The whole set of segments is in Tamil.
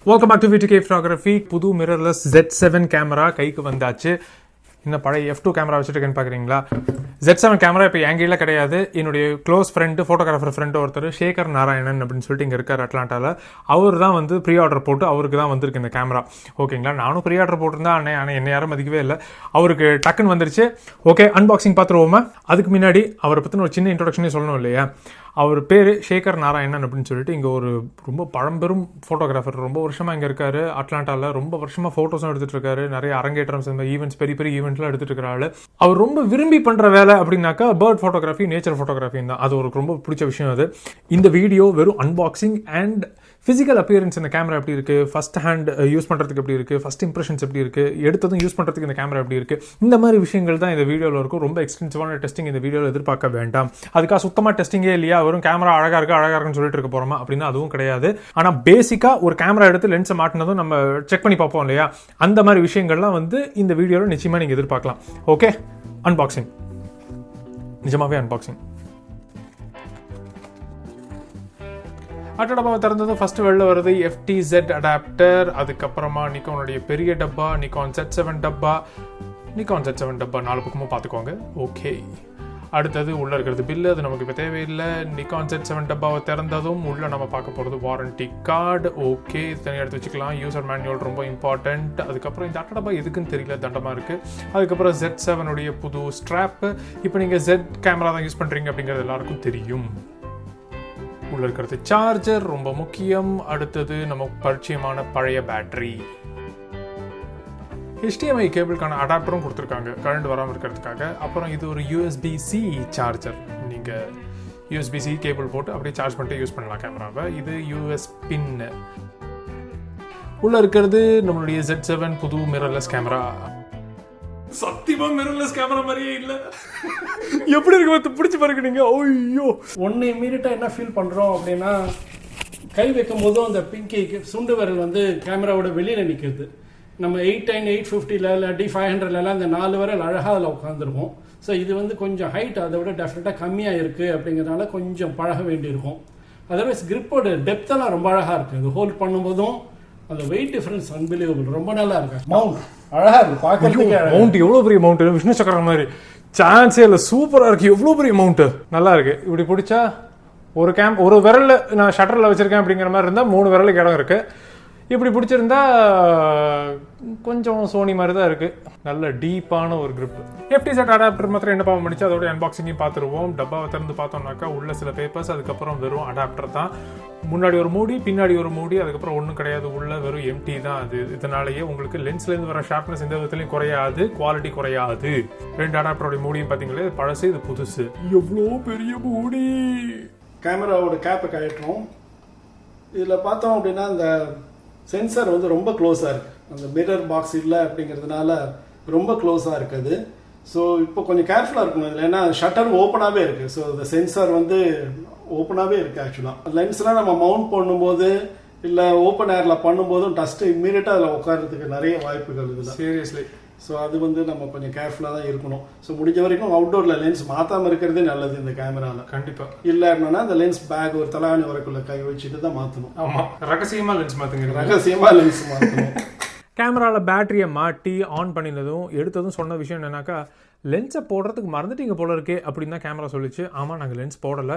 Welcome back to VTK Photography. புது mirrorless Z7 கேமரா கைக்கு வந்தாச்சு. இன்னும் பழைய F2 கேமரா வச்சுட்டு பார்க்குறீங்களா? Z7 கேமரா இப்போ என் கையில் கிடையாது. என்னுடைய க்ளோஸ் ஃப்ரெண்டு ஃபோட்டோகிராஃபர் ஃப்ரெண்டு ஒருத்தர் சேகர் நாராயணன் அப்படின்னு சொல்லிட்டு இங்கே இருக்கார் அட்லாண்டாவில். அவர் தான் வந்து ப்ரீ ஆர்டர் போட்டு அவருக்கு தான் வந்திருக்கு இந்த கேமரா. ஓகேங்களா, நானும் ப்ரீ ஆர்டர் போட்டிருந்தேன் ஆனால் என்னை யாரும் மதிக்கவே இல்லை. அவருக்கு டக்குன்னு வந்துருச்சு. ஓகே, அன்பாக்சிங் பார்த்துருவோமா? அதுக்கு முன்னாடி அவரை பற்றின ஒரு சின்ன இன்ட்ரோடக்ஷனே சொல்லணும் இல்லையா? அவர் பேர் சேகர் நாராயணன் அப்படின்னு சொல்லிட்டு இங்கே ஒரு ரொம்ப பழம்பெரும் ஃபோட்டோகிராஃபர். ரொம்ப வருஷமாக இங்கே இருக்கார் அட்லாண்டாவில். ரொம்ப வருஷமாக ஃபோட்டோஸும் எடுத்துகிட்டு இருக்காரு. நிறைய அரங்கேற்றம் இந்த ஈவெண்ட்ஸ், பெரிய பெரிய ஈவெண்ட்ஸ்லாம் எடுத்துகிட்டு இருக்கிறாள். அவர் ரொம்ப விரும்பி பண்ணுற வேலை அப்படின்னாக்கா பேர்ட் ஃபோட்டோகிராஃபி, நேச்சர் ஃபோட்டோகிராஃபி தான். அது ஒரு ரொம்ப பிடிச்ச விஷயம். அது இந்த வீடியோ வெறும் அன்பாக்சிங் அண்ட் ஃபிசிக்கல் அப்பியரன்ஸ். இந்த கேமரா எப்படி இருக்குது, ஃபஸ்ட் ஹேண்ட் யூஸ் பண்ணுறதுக்கு எப்படி இருக்குது, ஃபஸ்ட் இம்ப்ரெஷன்ஸ் எப்படி இருக்குது, எடுத்ததும் யூஸ் பண்ணுறதுக்கு இந்த கேமரா எப்படி இருக்குது, இந்த மாதிரி விஷயங்கள் தான் இந்த வீடியோவில் இருக்கும். ரொம்ப எக்ஸ்டென்சிவான டெஸ்டிங் இந்த வீடியோவில் எதிர்பார்க்க வேண்டாம். அதுக்காக சுத்தமாக டெஸ்டிங்கே இல்லையா, வெறும் கேமரா அழகாக இருக்குன்னு சொல்லிட்டு இருக்க போகிறோமா அப்படின்னா அதுவும் கிடையாது. ஆனால் பேசிக்காக ஒரு கேமரா எடுத்து லென்ஸை மாட்டினதும் நம்ம செக் பண்ணி பார்ப்போம் இல்லையா, அந்த மாதிரி விஷயங்கள்லாம் வந்து இந்த வீடியோவில் நிச்சயமாக நீங்கள் எதிர்பார்க்கலாம். Okay, unboxing. நிஜமாவே அன்பாக்சிங். டப்பாவை திறந்ததும் ஃபர்ஸ்ட் வெளில வருது FTZ அடாப்டர். அதுக்கப்புறமா நிக்கானுடைய பெரிய டப்பா, நிக்கான் Z7 டப்பா, நிக்கான் Z7 டப்பா 4 பக்கமும் பார்த்துக்கோங்க. ஓகே, அடுத்தது உள்ளே இருக்கிறது பில்லு. அது நமக்கு இப்போ தேவையில்லை. நிக்கான் Z7 டப்பாவை திறந்ததும் உள்ளே நம்ம பார்க்க போகிறது வாரண்டி கார்டு. ஓகே, தனியாக எடுத்து வச்சுக்கலாம். யூசர் மேனுவல் ரொம்ப இம்பார்ட்டண்ட். அதுக்கப்புறம் இந்த டப்பா எதுக்குன்னு தெரியல, தண்டமாக இருக்குது. அதுக்கப்புறம் Z7 புது ஸ்ட்ராப்பு. இப்போ நீங்கள் Z கேமரா தான் யூஸ் பண்ணுறீங்க அப்படிங்கிறது எல்லாருக்கும் தெரியும். உள்ள இருக்கிறது சார்ஜர் ரொம்ப முக்கியம். அடுத்தது நமக்கு பரிச்சயமான பழைய பேட்டரி. HDMI கேபிளுக்கான அடாப்டரும் கொடுத்துருக்காங்க கரண்ட் வராமல் இருக்கிறதுக்காக. அப்புறம் இது ஒரு USB-C சார்ஜர். நீங்கள் USB-C கேபிள் போட்டு அப்படியே சார்ஜ் பண்ணிட்டு யூஸ் பண்ணலாம் கேமராவை. இது US பின். உள்ள இருக்கிறது நம்மளுடைய Z7 புது மிரர்லெஸ் கேமரா. சத்தியமா மிரர்லெஸ் கேமரா மாதிரியே இல்லை. எப்படி இருக்கு பிடிச்சி பாருங்க நீங்க. ஐயோ, ஒன்று இம்மீடியட்டாக என்ன ஃபீல் பண்ணுறோம் அப்படின்னா, கை வைக்கும் போதும் அந்த பிங்கி சுண்டு விரல் வந்து கேமராவோட வெளியில் நிற்கிறது. நம்ம 810, 850 இல்லாட்டி 500 இந்த 4 விரல் அழகாக அதில் உட்காந்துருக்கும். ஸோ இது வந்து கொஞ்சம் ஹைட் அதை விட டெஃபினட்டாக கம்மியாக இருக்குது அப்படிங்கிறதுனால கொஞ்சம் பழக வேண்டியிருக்கும். அதர்வைஸ் கிரிப்போட டெப்த்தெல்லாம் ரொம்ப அழகாக இருக்குது. இது ஹோல்ட் பண்ணும்போதும் அந்த வெயிட் டிஃபரன்ஸ் அன்பிலீவபிள், ரொம்ப நல்லா இருக்கு. மவுண்ட் அழகா இருக்கு பார்க்கறதுக்கு. மவுண்ட் எவ்வளவு பெரிய மவுண்ட், விஷ்ணு சக்கரம் மாதிரி சான்ஸே இல்லை. சூப்பரா இருக்கு. எவ்வளவு பெரிய மவுண்ட், நல்லா இருக்கு. இப்படி பிடிச்சா ஒரு விரல்ல நான் ஷட்டர்ல வச்சிருக்கேன் அப்படிங்கிற மாதிரி இருந்தா 3 விரலுக்கு இடம் இருக்கு. இப்படி பிடிச்சிருந்தா கொஞ்சம் சோனி மாதிரி தான் இருக்கு. நல்ல டீப்பான ஒரு கிரிப். FTZ அடாப்டர் மாத்திரம் என்ன பாவம் பண்ணிச்சு, அதோட அன்பாக்சிங்கையும் பார்த்துருவோம். டப்பாவை திறந்து பார்த்தோம்னாக்கா உள்ள சில பேப்பர்ஸ், அதுக்கப்புறம் வெறும் அடாப்டர் தான். முன்னாடி ஒரு மூடி, பின்னாடி ஒரு மூடி, அதுக்கப்புறம் ஒன்றும் கிடையாது. உள்ள வெறும் எம்டி தான். அது இதனாலேயே உங்களுக்கு லென்ஸ்லேருந்து வர ஷார்ப்னஸ் எந்த விதத்துலையும் குறையாது, குவாலிட்டி குறையாது. 2 அடாப்டரோட மூடியும் பார்த்தீங்களே, பழசு இது புதுசு. எவ்வளோ பெரிய மூடி. கேமராவோட கேப்பை கழட்டுறோம். இதில் பார்த்தோம் அப்படின்னா அந்த சென்சார் வந்து ரொம்ப க்ளோஸாக இருக்குது. அந்த மிரர் பாக்ஸ் இல்லை அப்படிங்கிறதுனால ரொம்ப க்ளோஸாக இருக்குது. ஸோ இப்போ கொஞ்சம் கேர்ஃபுல்லாக இருக்கணும் இதில். ஏன்னா ஷட்டர் ஓப்பனாகவே இருக்குது. ஸோ இந்த சென்சார் வந்து ஓப்பனாகவே இருக்குது. ஆக்சுவலாக லென்ஸ்லாம் நம்ம மவுண்ட் பண்ணும்போது இல்லை ஓப்பன் ஏரில் பண்ணும்போதும் டஸ்ட்டு இம்மீடியட்டாக அதில் உட்காரத்துக்கு நிறைய வாய்ப்புகள் இருக்குது. சீரியஸ்லி. ஸோ அது வந்து நம்ம கொஞ்சம் கேர்ஃபுல்லாக தான் இருக்கணும். ஸோ முடிஞ்ச வரைக்கும் அவுட்டோரில் லென்ஸ் மாற்றாமல் இருக்கிறதே நல்லது இந்த கேமராவில். கண்டிப்பாக. இல்லைன்னா அந்த லென்ஸ் பேக் ஒரு தலாணி வரக்குள்ள கை வச்சுட்டு தான் மாற்றணும். ஆமாம், ரகசியமாக லென்ஸ் மாற்றுங்க. ரகசியமாக லென்ஸ் மாற்றணும். கேமராவில் பேட்டரியை மாட்டி ஆன் பண்ணினதும் எடுத்ததும் சொன்ன விஷயம் என்னன்னாக்கா, லென்ஸை போடுறதுக்கு மறந்துட்டீங்க போல இருக்கே அப்படின்னு தான் கேமரா சொல்லிச்சு. ஆமாம், நாங்கள் லென்ஸ் போடலை.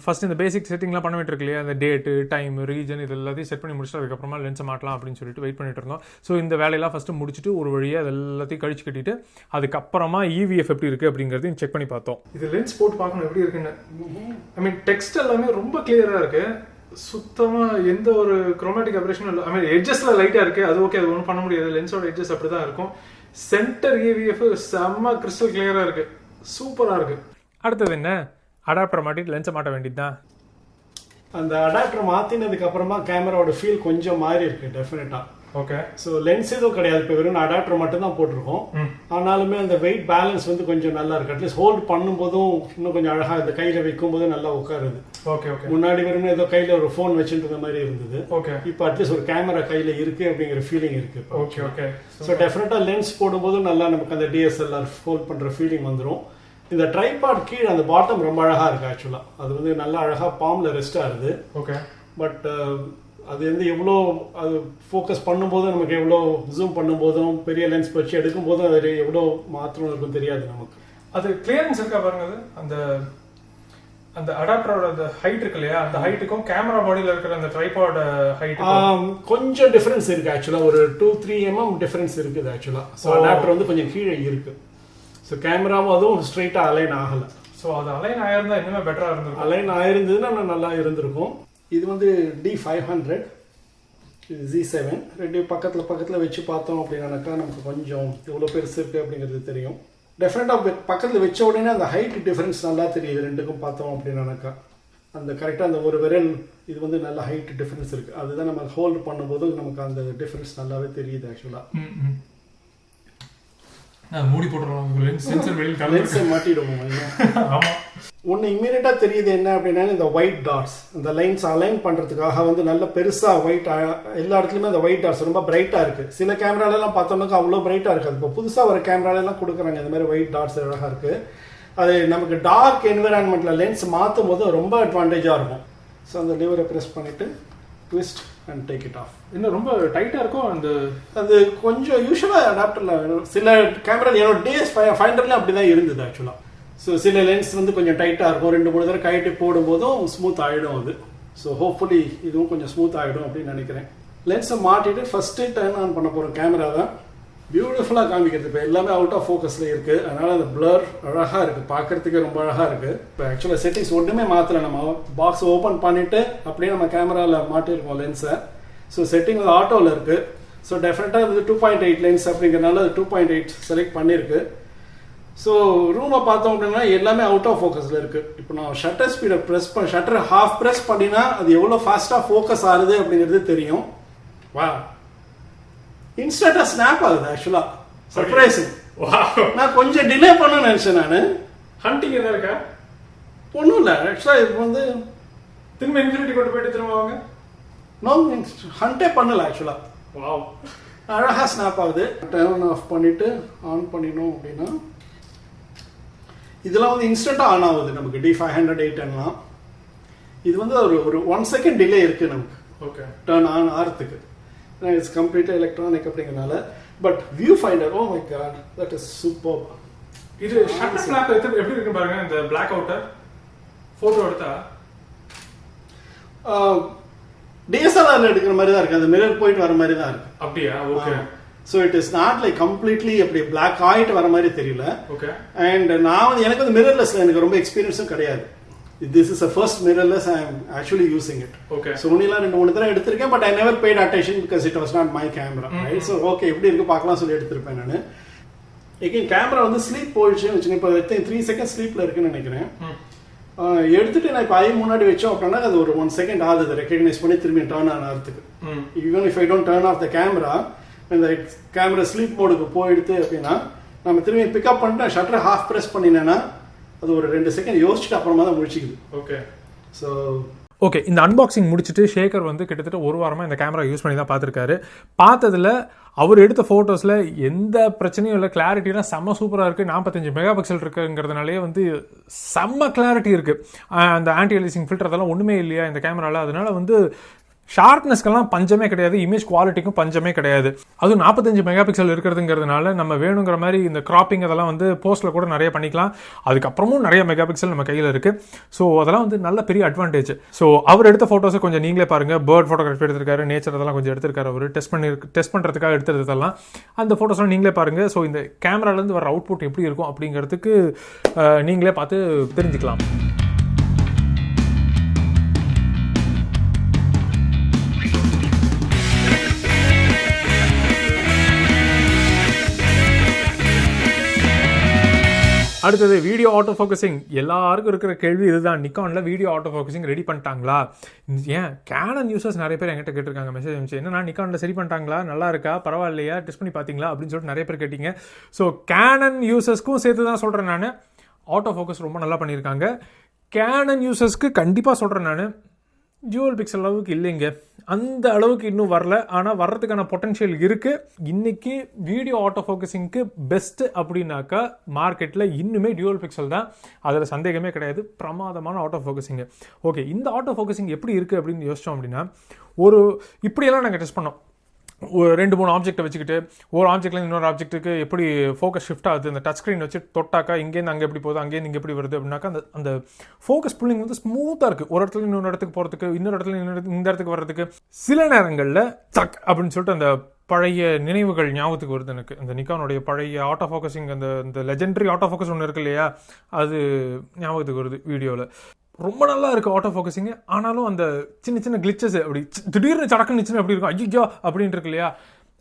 ஃபர்ஸ்ட் இந்த பேசிக் செட்டிங்லாம் பண்ண வேண்டியிருக்கு இல்லையா, அந்த டேட்டு, டைம், ரீஜன் இது எல்லாத்தையும் செட் பண்ணி முடிச்சுட்டு அதுக்கப்புறமா லென்ஸை மாட்டலாம் அப்படின்னு சொல்லிட்டு வெயிட் பண்ணிட்டு இருந்தோம். ஸோ இந்த வேலையெல்லாம் ஃபஸ்ட்டு முடிச்சுட்டு ஒரு வழியாக அது எல்லாத்தையும் கழிச்சு கட்டிட்டு அதுக்கப்புறமா EVF எப்படி இருக்குது அப்படிங்கிறதையும் செக் பண்ணி பார்த்தோம். இது லென்ஸ் போட்டு பார்க்கணும் எப்படி இருக்குன்னு. ஐ மீன் டெக்ஸ்ட் எல்லாமே ரொம்ப கிளியராக இருக்குது. சுத்தமாக எந்த ஒரு குரோமேட்டிக் அபரேஷனும் இல்லை. ஐ மீன் எட்ஜஸ்ல லைட்டாக இருக்குது, அது ஓகே, அது ஒன்றும் பண்ண முடியாது. லென்ஸோட எட்ஜஸ் அப்படி தான் இருக்கும். சென்டர் EVF செம்ம கிறிஸ்டல் கிளியராக இருக்குது, சூப்பராக இருக்குது. அடுத்தது என்ன, அடாப்டர் மாட்டிட்டு லென்ஸை மாட்ட வேண்டியது தான். அந்த அடாப்டர் மாற்றினதுக்கு அப்புறமா கேமராவோட ஃபீல் கொஞ்சம் மாறி இருக்கு டெஃபினட்டாக. ஓகே, ஸோ லென்ஸ் எதுவும் கிடையாது, இப்போ வெறும் அடாப்டர் மட்டும் தான் போட்டிருக்கோம். ஆனாலுமே அந்த வெயிட் பேலன்ஸ் வந்து கொஞ்சம் நல்லா இருக்கு. அட்லீஸ்ட் ஹோல்ட் பண்ணும்போதும் இன்னும் கொஞ்சம் அழகாக இந்த கையில் வைக்கும் போது நல்லா உட்காருது. Okay okay. முன்னாடி வெறும் ஏதோ கையில் ஒரு ஃபோன் வச்சுட்டு மாதிரி இருந்தது. ஓகே, இப்போ அட்லீஸ்ட் ஒரு கேமரா கையில் இருக்கு அப்படிங்கிற ஃபீலிங் இருக்கு. Okay okay. ஸோ டெஃபினட்டாக லென்ஸ் போடும்போதும் நல்லா நமக்கு அந்த DSLR ஹோல்ட் பண்ணுற ஃபீலிங் வந்துடும். இந்த ட்ரைபாட் கீழே அந்த பாட்டம் ரொம்ப அழகாக இருக்கு. ஆக்சுவலாக அது வந்து நல்லா அழகாக பாம்ல ரெஸ்ட் ஆகுது. ஓகே, பட் அது வந்து எவ்வளோ அது ஃபோக்கஸ் பண்ணும்போதும் நமக்கு எவ்வளோ ஜூம் பண்ணும்போதும் பெரிய லென்ஸ் வச்சு எடுக்கும்போதும் அது எவ்வளோ மாற்றம் இருக்கும் தெரியாது நமக்கு. அது கிளியரன்ஸ் இருக்கா பாருங்க. அது அந்த அந்த அடாப்டரோட அந்த ஹைட் இருக்கு இல்லையா, அந்த ஹைட்டுக்கும் கேமரா பாடியில் இருக்கிற அந்த ட்ரைபாட் ஹைட் கொஞ்சம் டிஃபரன்ஸ் இருக்கு ஆக்சுவலாக. ஒரு 2-3 mm டிஃபரன்ஸ் இருக்குது ஆக்சுவலாக. ஸோ அடாப்டர் வந்து கொஞ்சம் கீழே இருக்கு. ஸோ கேமராவும் அதுவும் ஸ்ட்ரைட்டாக அலைன் ஆகலை. ஸோ அது அலைன் ஆயிருந்தா இன்னுமே பெட்டராக இருந்திருக்கும். அலைன் ஆயிருந்ததுன்னா நல்லா இருந்திருக்கும். இது வந்து D500, இது Z7. ரெண்டு பக்கத்தில் வச்சு பார்த்தோம் அப்படின்னாக்கா நமக்கு கொஞ்சம் எவ்வளோ பெருசு இருக்குது அப்படிங்கிறது தெரியும். டெஃபினட்டாக பக்கத்தில் வச்ச உடனே அந்த ஹைட் டிஃபரன்ஸ் நல்லா தெரியுது ரெண்டுக்கும் பார்த்தோம் அப்படின்னாக்கா. அந்த கரெக்டாக அந்த ஒரு விரல் இது வந்து நல்ல ஹைட் டிஃபரன்ஸ் இருக்குது. அதுதான் நம்ம ஹோல்டு பண்ணும்போது நமக்கு அந்த டிஃபரன்ஸ் நல்லாவே தெரியுது ஆக்சுவலாக. மூடி போட்டுருவோம், சென்சர் வெளியில் லென்ஸை மாட்டிடுவோம். ஆமாம். ஒன்று இம்மீடியட்டாக தெரியுது என்ன அப்படின்னா, இந்த ஒயிட் டாட்ஸ், இந்த லைன்ஸ் அலைன் பண்ணுறதுக்காக வந்து நல்ல பெருசாக ஒயிட் எல்லா இடத்துலையுமே அந்த ஒயிட் டாட்ஸ் ரொம்ப பிரைட்டாக இருக்குது. சில கேமராலெல்லாம் பார்த்தோம்னாக்கா அவ்வளோ பிரைட்டாக இருக்காது. இப்போ புதுசாக ஒரு கேமராலெல்லாம் கொடுக்குறாங்க இந்த மாதிரி ஒயிட் டாட்ஸ் அழகாக இருக்குது. அது நமக்கு டார்க் என்விரான்மெண்ட்டில் லென்ஸ் மாற்றும் போது ரொம்ப அட்வான்டேஜாக இருக்கும். ஸோ அந்த லிவரை ப்ரெஸ் பண்ணிவிட்டு twist and take it of. இன்னும் ரொம்ப டைட்டாக இருக்கும். அது கொஞ்சம் யூஸ்வலாக அடாப்டரில் சில கேமரா என்னோட DS500 அப்படி தான் இருந்தது ஆக்சுவலாக. ஸோ சில லென்ஸ் வந்து கொஞ்சம் டைட்டாக இருக்கும். 2-3 தடவை கைட்டு போடும்போதும் ஸ்மூத் ஆகிடும் அது. ஸோ ஹோப்ஃபுல்லி இதுவும் கொஞ்சம் ஸ்மூத் ஆகிடும் அப்படின்னு நினைக்கிறேன். லென்ஸை மாட்டிட்டு ஃபஸ்ட்டு டர்ன் ஆன் பண்ண போகிற கேமரா தான் பியூட்டிஃபுல்லாக காமிக்கிறது. இப்போ எல்லாமே அவுட் ஆஃப் ஃபோக்கஸில் இருக்குது. அதனால் அந்த பிளர் அழகாக இருக்குது, பார்க்குறதுக்கு ரொம்ப அழகாக இருக்குது. இப்போ ஆக்சுவலாக செட்டிங்ஸ் ஒன்றுமே மாற்றலை. நம்ம பாக்ஸ் ஓப்பன் பண்ணிவிட்டு அப்படியே நம்ம கேமராவில் மாட்டியிருக்கோம் லென்ஸை. ஸோ செட்டிங் வந்து ஆட்டோவில் இருக்குது. ஸோ டெஃபினட்டாக இது 2.8 லென்ஸ் அப்படிங்கிறனால 2.8 செலக்ட் பண்ணியிருக்கு. ஸோ ரூமை பார்த்தோம் அப்படின்னா எல்லாமே அவுட் ஆஃப் ஃபோக்கஸில் இருக்குது. இப்போ நான் ஷட்டர் ஸ்பீடை ஷட்டரை ஹாஃப் ப்ரெஸ் பண்ணினா அது எவ்வளோ ஃபாஸ்ட்டாக ஃபோக்கஸ் ஆகுது அப்படிங்கிறது தெரியும். வா, இன்ஸ்டன்ட்டாக ஸ்னாப் ஆகுது ஆக்சுவலாக. சர்ப்ரைசிங். நான் கொஞ்சம் டிலே பண்ண நினச்சேன். நான் ஹண்டிங் எதாவது இருக்கா? ஒன்றும் இல்லை ஆக்சுவலாக. இது வந்து திரும்ப இன்ஃபினிட்டி கொண்டு போயிட்டு திரும்புவாங்க. நோ மீன்ஸ் ஹண்டே பண்ணல ஆக்சுவலாக. வாவ், அழகாக ஸ்னாப் ஆகுது. டர்ன் ஆஃப் பண்ணிவிட்டு ஆன் பண்ணினோம் அப்படின்னா இதெல்லாம் வந்து இன்ஸ்டண்ட்டாக ஆன் ஆகுது நமக்கு. D500 810 இது வந்து ஒரு 1 செகண்ட் டிலே இருக்குது நமக்கு. ஓகே, டர்ன் ஆன் ஆகிறதுக்கு. இட்ஸ் கம்ப்ளீட்டாக எலக்ட்ரானிக் அப்படிங்கிறனால. But viewfinder, oh my god, that is super. இது ஷட்டர் ஃபிளாப் எப்படி இருக்கு பாருங்க. இந்த பிளாக் அவுட்டர் ஃபோட்டோ எடுத்தா DSLR எடுக்கிற மாதிரி தான் இருக்குது. அந்த மிரர் போயிட்டு வர மாதிரி தான் இருக்குது. அப்படியா? Okay. So it is not like completely அப்படி பிளாக் ஆகிட்டு வர மாதிரி தெரியல. ஓகே. அண்ட் நான் வந்து எனக்கு வந்து மிரர்லெஸ்ல எனக்கு ரொம்ப எக்ஸ்பீரியன்ஸும் கிடையாது. This is a first mirrorless I am actually using it. Okay. சோனிலாம் 2-3 தடவை எடுத்திருக்கேன். But I never paid attention because it was not my camera. Right. So okay, எப்படி இருக்கு பார்க்கலாம் சொல்லி எடுத்திருப்பேன் நான். எகைன் கேமரா வந்து ஸ்லீப் போயிடுச்சுன்னு வச்சுக்கோங்க. இப்போ 3 செகண்ட் ஸ்லீப்ல இருக்குன்னு நினைக்கிறேன். எடுத்துட்டு நான் இப்போ ஐ முன்னாடி வச்சோம் அப்படின்னா அது ஒரு 1 செகண்ட் ஆகுது ரெக்கக்னைஸ் பண்ணி திரும்பி டர்ன் ஆன் ஆகிறதுக்கு. Even if I don't turn off the camera, இந்த கேமரா ஸ்லீப் மோடுக்கு போயிடுது அப்படின்னா நம்ம திரும்பி பிக்கப் பண்ணிட்டு ஷட்டரை ஹாஃப் ப்ரெஸ் பண்ணினேன்னா அது ஒரு 2 செகண்ட் யோசிச்சுட்டு அப்புறமா தான் முடிச்சுக்குது. ஓகே. ஸோ ஓகே, இந்த அன்பாக்சிங் முடிச்சுட்டு ஷேகர் வந்து கிட்டத்தட்ட 1 வாரமாக இந்த கேமரா யூஸ் பண்ணி தான் பார்த்துருக்காரு. பார்த்ததில் அவர் எடுத்த ஃபோட்டோஸில் எந்த பிரச்சனையும் இல்லை. கிளாரிட்டிலாம் செம்ம சூப்பராக இருக்குது. 45 மெகா பிக்சல் இருக்குங்கிறதுனாலே வந்து செம்ம கிளாரிட்டி இருக்குது. அந்த ஆன்டி அலிசிங் ஃபில்டர் அதெல்லாம் ஒன்றுமே இல்லையா இந்த கேமராவில். அதனால வந்து ஷார்ப்னஸ்க்கெல்லாம் பஞ்சமே கிடையாது, இமேஜ் குவாலிட்டிக்கும் பஞ்சமே கிடையாது. அதுவும் 45 மெகா பிக்சல் இருக்கிறதுங்கிறதுனால நம்ம வேணுங்கிற மாதிரி இந்த கிராப்பிங் அதெல்லாம் வந்து போஸ்ட்டில் கூட நிறைய பண்ணிக்கலாம். அதுக்கப்புறமும் நிறைய மெகா பிக்சல் நம்ம கையில் இருக்குது. ஸோ அதெல்லாம் வந்து நல்ல பெரிய அட்வான்டேஜ். ஸோ அவர் எடுத்த ஃபோட்டோஸை கொஞ்சம் நீங்களே பாருங்கள். பேர்ட் ஃபோட்டோகிராஃபி எடுத்திருக்காரு, நேச்சர் அதெல்லாம் கொஞ்சம் எடுத்திருக்காரு. அவர் டெஸ்ட் பண்ணுறதுக்காக எடுத்ததெல்லாம் அந்த ஃபோட்டோஸ்லாம் நீங்களே பாருங்கள். ஸோ இந்த கேமராலேருந்து வர அவுட்புட் எப்படி இருக்கும் அப்படிங்கிறதுக்கு நீங்களே பார்த்து தெரிஞ்சுக்கலாம். அடுத்தது வீடியோ ஆட்டோ ஃபோக்கஸிங். எல்லாருக்கும் இருக்கிற கேள்வி இதுதான், நிக்கானில் வீடியோ ஆட்டோ ஃபோக்கஸிங் ரெடி பண்ணிட்டாங்களா? ஏன் கேனன் யூசர்ஸ் நிறைய பேர் என்கிட்ட கேட்டிருக்காங்க, மெசேஜ் அனுப்பிச்சு, என்னன்னா நிக்கானில் சரி பண்ணிட்டாங்களா, நல்லா இருக்கா, பரவாயில்லையா, டெஸ்ட் பண்ணி பார்த்தீங்களா அப்படின்னு சொல்லிட்டு நிறைய பேர் கேட்டிங்க. ஸோ கேனன் யூசர்ஸ்க்கும் சேர்த்து தான் சொல்கிறேன் நான், ஆட்டோ ஃபோக்கஸ் ரொம்ப நல்லா பண்ணியிருக்காங்க. கேனன் யூசர்ஸ்க்கு கண்டிப்பாக சொல்கிறேன் நான், டியூவல் பிக்சல் அளவுக்கு இல்லைங்க, அந்த அளவுக்கு இன்னும் வரல. ஆனால் வர்றதுக்கான பொட்டன்ஷியல் இருக்குது. இன்றைக்கி வீடியோ ஆட்டோ ஃபோக்கஸிங்க்கு பெஸ்ட்டு அப்படின்னாக்கா மார்க்கெட்டில் இன்னுமே டியூவல் பிக்சல் தான், அதில் சந்தேகமே கிடையாது. பிரமாதமான ஆட்டோ ஃபோக்கஸிங்கு. ஓகே, இந்த ஆட்டோ ஃபோக்கஸிங் எப்படி இருக்குது அப்படின்னு யோசித்தோம் அப்படின்னா, இப்படியெல்லாம் நாங்கள் டெஸ்ட் பண்ணோம். ஒரு 2-3 ஆப்ஜெக்டை வச்சுக்கிட்டு ஒரு ஆப்ஜெக்ட்லேருந்து இன்னொரு ஆப்ஜெக்ட்டுக்கு எப்படி ஃபோக்கஸ் ஷிஃப்ட் ஆகுது, இந்த டச் ஸ்க்ரீன் வச்சு தொட்டாக்கா இங்கேருந்து அங்கே எப்படி போகுது, அங்கேருந்து இங்கே எப்படி வருது அப்படின்னாக்கா அந்த ஃபோக்கஸ் புல்லிங் வந்து ஸ்மூத்தாக இருக்குது. ஒரு இடத்துல இன்னொரு இடத்துக்கு போகிறதுக்கு, இன்னொரு இடத்துல இந்த இடத்துக்கு வர்றதுக்கு. சில நேரங்களில் சக் அப்படின்னு சொல்லிட்டு அந்த பழைய நினைவுகள் ஞாபகத்துக்கு வருது எனக்கு. இந்த நிக்கானுடைய பழைய ஆட்டோ ஃபோக்கஸிங், அந்த லெஜெண்டரி ஆட்டோ ஃபோக்கஸ் ஒன்று இருக்கு இல்லையா, அது ஞாபகத்துக்கு வருது வீடியோவில். ரொம்ப நல்லா இருக்குது ஆட்டோ ஃபோக்கஸிங்கு. ஆனாலும் அந்த சின்ன சின்ன கிளிச்சஸ் அப்படி திடீர்னு சடக்குன்னு அப்படி இருக்கும், ஐயோ அப்படின்ட்டு இருக்கு இல்லையா,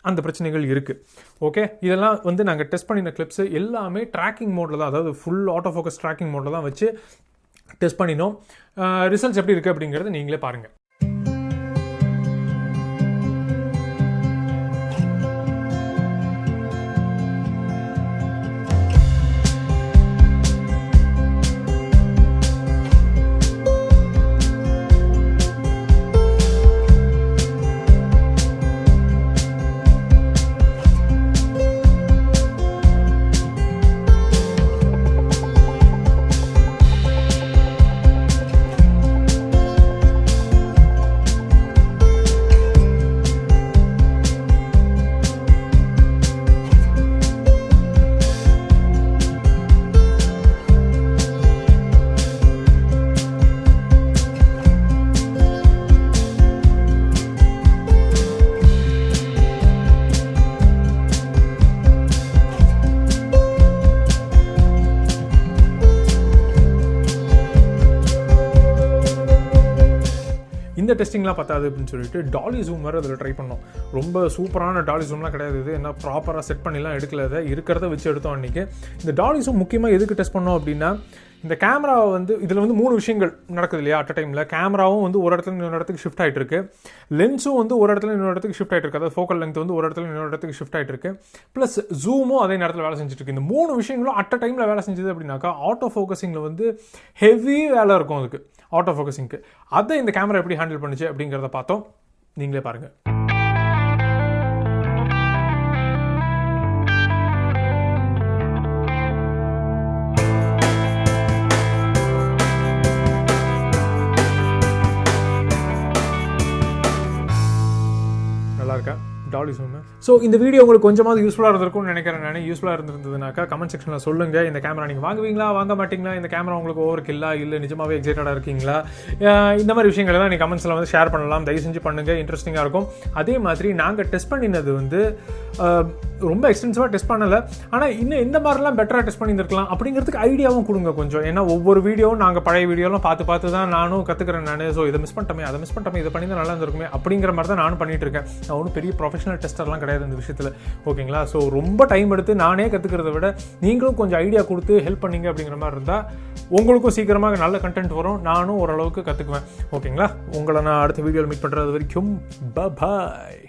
அந்த பிரச்சனைகள் இருக்குது. ஓகே, இதெல்லாம் வந்து நாங்கள் டெஸ்ட் பண்ணின கிளிப்ஸு எல்லாமே ட்ராக்கிங் மோடில் தான், அதாவது ஃபுல் ஆட்டோ ஃபோக்கஸ் ட்ராக்கிங் மோடில் தான் வச்சு டெஸ்ட் பண்ணினோம். ரிசல்ட்ஸ் எப்படி இருக்குது அப்படிங்கிறத நீங்களே பாருங்கள். இந்த டெஸ்டிங்லாம் பத்தாது அப்படின்னு சொல்லிட்டு டாலி ஜூம் வேறு அதில் ட்ரை பண்ணோம். ரொம்ப சூப்பரான டாலி ஜூம்லாம் கிடையாது, இது என்ன ப்ராப்பராக செட் பண்ணிலாம் எடுக்கல, இருக்கிறத வச்சு எடுத்தோம் அன்றைக்கி. இந்த டாலி ஜூம் முக்கியமாக எதுக்கு டெஸ்ட் பண்ணோம் அப்படின்னா, இந்த கேமராவை வந்து இதில் வந்து 3 விஷயங்கள் நடக்குது இல்லையா அட் அ டைமில். கேமராவும் வந்து ஒரு இடத்துல இன்னொரு இடத்துக்கு ஷிஃப்ட் ஆகிட்டு இருக்கு, லென்ஸும் வந்து ஒரு இடத்துல இன்னொரு இடத்துக்கு ஷிஃப்ட் ஆகிட்டு இருக்கு, அதாவது ஃபோக்கல் லென்த் வந்து ஒரு இடத்துல இன்னொரு இடத்துக்கு ஷிஃப்ட் ஆகிட்டு இருக்கு, ப்ளஸ் ஜூமும் அதே நேரத்தில் வேலை செஞ்சுட்டு இருக்கு. இந்த 3 விஷயங்களும் அட் அ டைமில் வேலை செஞ்சது அப்படின்னாக்கா ஆட்டோ ஃபோக்கஸிங்கில் வந்து ஹெவி வேலை இருக்கும் அதுக்கு, ஆட்டோ ஃபோக்கஸிங்க்கு. அதை இந்த கேமரா எப்படி ஹேண்டில் பண்ணுச்சு அப்படிங்கிறத பார்த்தோம், நீங்களே பாருங்கள். நல்லா இருக்கா டாலி ஜூம்? ஸோ இந்த வீடியோ உங்களுக்கு கொஞ்சமாவது யூஸ்ஃபுல்லாக இருந்திருக்கும்னு நினைக்கிறேன் நான். யூஸ்ஃபுல்லாக இருந்திருந்ததுனாக்கா கமெண்ட் செக்ஷனில் சொல்லுங்கள். இந்த கேமரா நீங்கள் வாங்குவீங்களா, வாங்க மாட்டிங்களா, இந்த கேமரா உங்களுக்கு ஓவர் கில்லா, இல்லை நிஜமாவே எக்ஸைட்டடாக இருக்கீங்களா, இந்த மாதிரி விஷயங்கள்லாம் நீங்கள் கமெண்ட்ஸில் வந்து ஷேர் பண்ணலாம். தயவு செஞ்சு பண்ணுங்கள், இன்ட்ரெஸ்டிங்காக இருக்கும். அதே மாதிரி நாங்கள் டெஸ்ட் பண்ணினது வந்து ரொம்ப எக்ஸ்டென்சிவாக டெஸ்ட் பண்ணலை, ஆனால் இன்னும் எந்த மாதிரிலாம் பெட்டராக டெஸ்ட் பண்ணியிருக்கலாம் அப்படிங்கிறதுக்கு ஐடியாவும் கொடுங்க கொஞ்சம். ஏன்னா ஒவ்வொரு வீடியோவும் நாங்கள் பழைய வீடியோலாம் பார்த்து தான் நானும் கற்றுக்கிறேன் நான். ஸோ இதை மிஸ் பண்ணிட்டோமே, அதை மிஸ் பண்ணிட்டோமே, இதை பண்ணி தான் நல்லா இருந்திருக்குமே அப்படிங்கிற மாதிரி தான் நானும் பண்ணிட்டு இருக்கேன். நான் ஒன்றும் பெரிய ப்ரொஃபஷனல் டெஸ்டர்லாம் கிடையாது இந்த விஷயத்தில், ஓகேங்களா? ஸோ ரொம்ப டைம் எடுத்து நானே கற்றுக்கிறத விட நீங்களும் கொஞ்சம் ஐடியா கொடுத்து ஹெல்ப் பண்ணிங்க அப்படிங்கிற மாதிரி இருந்தால் உங்களுக்கும் சீக்கிரமாக நல்ல கண்டென்ட் வரும், நானும் ஓரளவுக்கு கற்றுக்குவேன், ஓகேங்களா? உங்களை நான் அடுத்த வீடியோவில் மீட் பண்ணுறது வரைக்கும் பாய்.